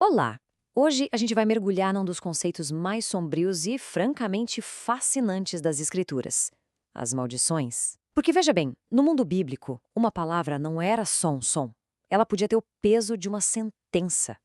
Olá! Hoje a gente vai mergulhar num dos conceitos mais sombrios e francamente fascinantes das Escrituras: as maldições. Porque veja bem, no mundo bíblico, uma palavra não era só um som. Ela podia ter o peso de uma sentença.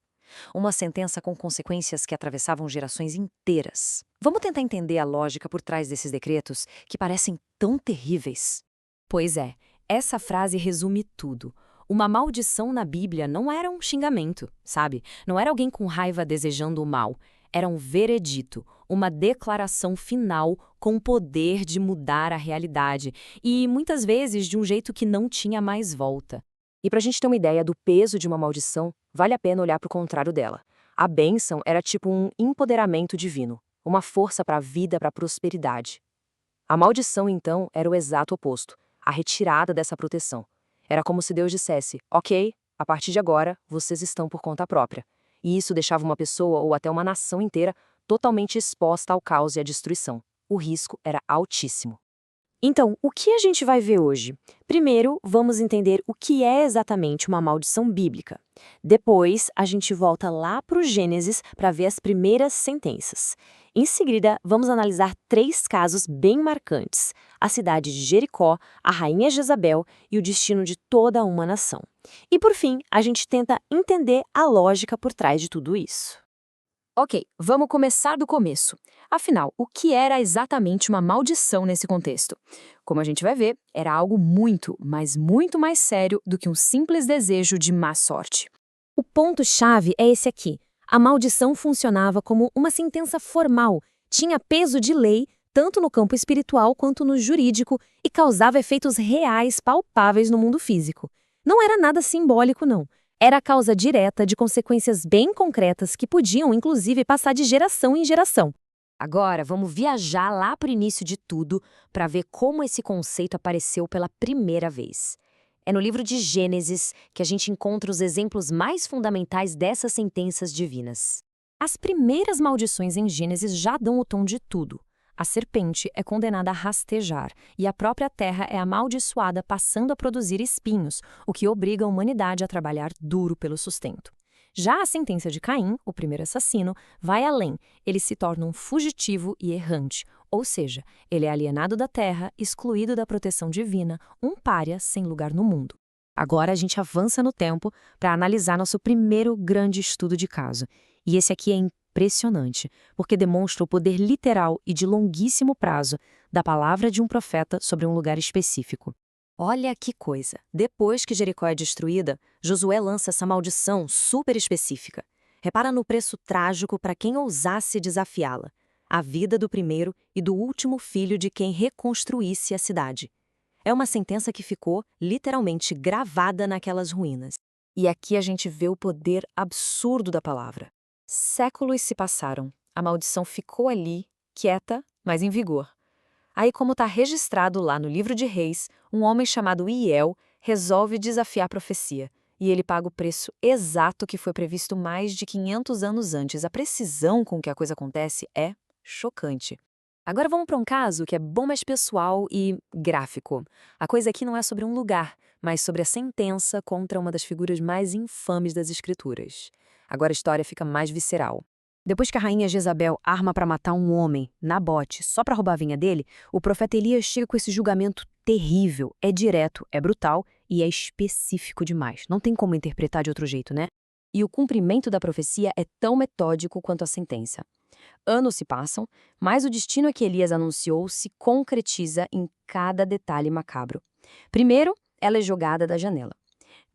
Uma sentença com consequências que atravessavam gerações inteiras. Vamos tentar entender a lógica por trás desses decretos que parecem tão terríveis. Pois é, essa frase resume tudo. Uma maldição na Bíblia não era um xingamento, sabe? Não era alguém com raiva desejando o mal. Era um veredito, uma declaração final com o poder de mudar a realidade e, muitas vezes, de um jeito que não tinha mais volta. E para a gente ter uma ideia do peso de uma maldição, vale a pena olhar para o contrário dela. A bênção era tipo um empoderamento divino, uma força para a vida, para a prosperidade. A maldição, então, era o exato oposto, a retirada dessa proteção. Era como se Deus dissesse: ok, a partir de agora, vocês estão por conta própria. E isso deixava uma pessoa ou até uma nação inteira totalmente exposta ao caos e à destruição. O risco era altíssimo. Então, o que a gente vai ver hoje? Primeiro, vamos entender o que é exatamente uma maldição bíblica. Depois, a gente volta lá para o Gênesis para ver as primeiras sentenças. Em seguida, vamos analisar três casos bem marcantes: a cidade de Jericó, a rainha Jezabel e o destino de toda uma nação. E por fim, a gente tenta entender a lógica por trás de tudo isso. Ok, vamos começar do começo. Afinal, o que era exatamente uma maldição nesse contexto? Como a gente vai ver, era algo muito, mas muito mais sério do que um simples desejo de má sorte. O ponto-chave é esse aqui. A maldição funcionava como uma sentença formal, tinha peso de lei, tanto no campo espiritual quanto no jurídico, e causava efeitos reais palpáveis no mundo físico. Não era nada simbólico, não. Era a causa direta de consequências bem concretas que podiam, inclusive, passar de geração em geração. Agora, vamos viajar lá para o início de tudo para ver como esse conceito apareceu pela primeira vez. É no livro de Gênesis que a gente encontra os exemplos mais fundamentais dessas sentenças divinas. As primeiras maldições em Gênesis já dão o tom de tudo. A serpente é condenada a rastejar e a própria terra é amaldiçoada, passando a produzir espinhos, o que obriga a humanidade a trabalhar duro pelo sustento. Já a sentença de Caim, o primeiro assassino, vai além. Ele se torna um fugitivo e errante, ou seja, ele é alienado da terra, excluído da proteção divina, um pária sem lugar no mundo. Agora a gente avança no tempo para analisar nosso primeiro grande estudo de caso. E esse aqui é impressionante, porque demonstra o poder literal e de longuíssimo prazo da palavra de um profeta sobre um lugar específico. Olha que coisa! Depois que Jericó é destruída, Josué lança essa maldição super específica. Repara no preço trágico para quem ousasse desafiá-la: a vida do primeiro e do último filho de quem reconstruísse a cidade. É uma sentença que ficou, literalmente, gravada naquelas ruínas. E aqui a gente vê o poder absurdo da palavra. Séculos se passaram, a maldição ficou ali, quieta, mas em vigor. Aí, como está registrado lá no livro de Reis, um homem chamado Iel resolve desafiar a profecia. E ele paga o preço exato que foi previsto mais de 500 anos antes. A precisão com que a coisa acontece é chocante. Agora vamos para um caso que é bom, mais pessoal e gráfico. A coisa aqui não é sobre um lugar, mas sobre a sentença contra uma das figuras mais infames das Escrituras. Agora a história fica mais visceral. Depois que a rainha Jezabel arma para matar um homem, Nabote, só para roubar a vinha dele, o profeta Elias chega com esse julgamento terrível. É direto, é brutal e é específico demais. Não tem como interpretar de outro jeito, né? E o cumprimento da profecia é tão metódico quanto a sentença. Anos se passam, mas o destino que Elias anunciou se concretiza em cada detalhe macabro. Primeiro, ela é jogada da janela.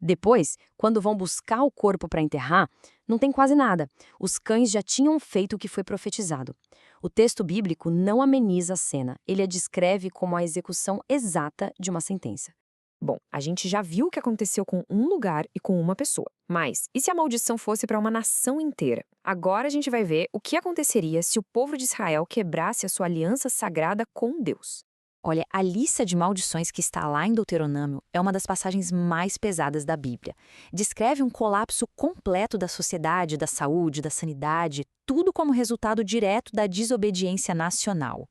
Depois, quando vão buscar o corpo para enterrar, não tem quase nada. Os cães já tinham feito o que foi profetizado. O texto bíblico não ameniza a cena, ele a descreve como a execução exata de uma sentença. Bom, a gente já viu o que aconteceu com um lugar e com uma pessoa. Mas e se a maldição fosse para uma nação inteira? Agora a gente vai ver o que aconteceria se o povo de Israel quebrasse a sua aliança sagrada com Deus. Olha, a lista de maldições que está lá em Deuteronômio é uma das passagens mais pesadas da Bíblia. Descreve um colapso completo da sociedade, da saúde, da sanidade, tudo como resultado direto da desobediência nacional.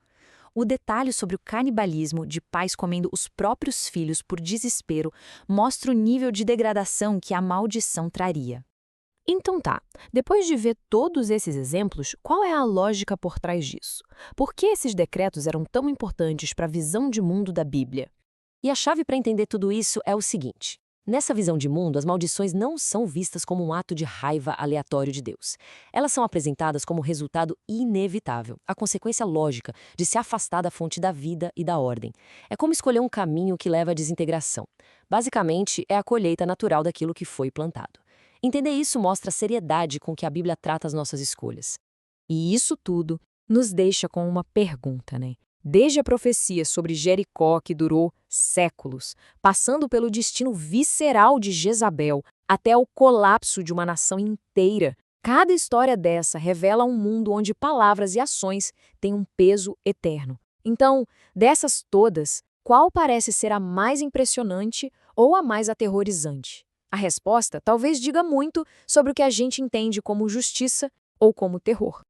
O detalhe sobre o canibalismo de pais comendo os próprios filhos por desespero mostra o nível de degradação que a maldição traria. Então tá, depois de ver todos esses exemplos, qual é a lógica por trás disso? Por que esses decretos eram tão importantes para a visão de mundo da Bíblia? E a chave para entender tudo isso é o seguinte: nessa visão de mundo, as maldições não são vistas como um ato de raiva aleatório de Deus. Elas são apresentadas como resultado inevitável, a consequência lógica de se afastar da fonte da vida e da ordem. É como escolher um caminho que leva à desintegração. Basicamente, é a colheita natural daquilo que foi plantado. Entender isso mostra a seriedade com que a Bíblia trata as nossas escolhas. E isso tudo nos deixa com uma pergunta, né? Desde a profecia sobre Jericó, que durou séculos, passando pelo destino visceral de Jezabel, até o colapso de uma nação inteira, cada história dessa revela um mundo onde palavras e ações têm um peso eterno. Então, dessas todas, qual parece ser a mais impressionante ou a mais aterrorizante? A resposta talvez diga muito sobre o que a gente entende como justiça ou como terror.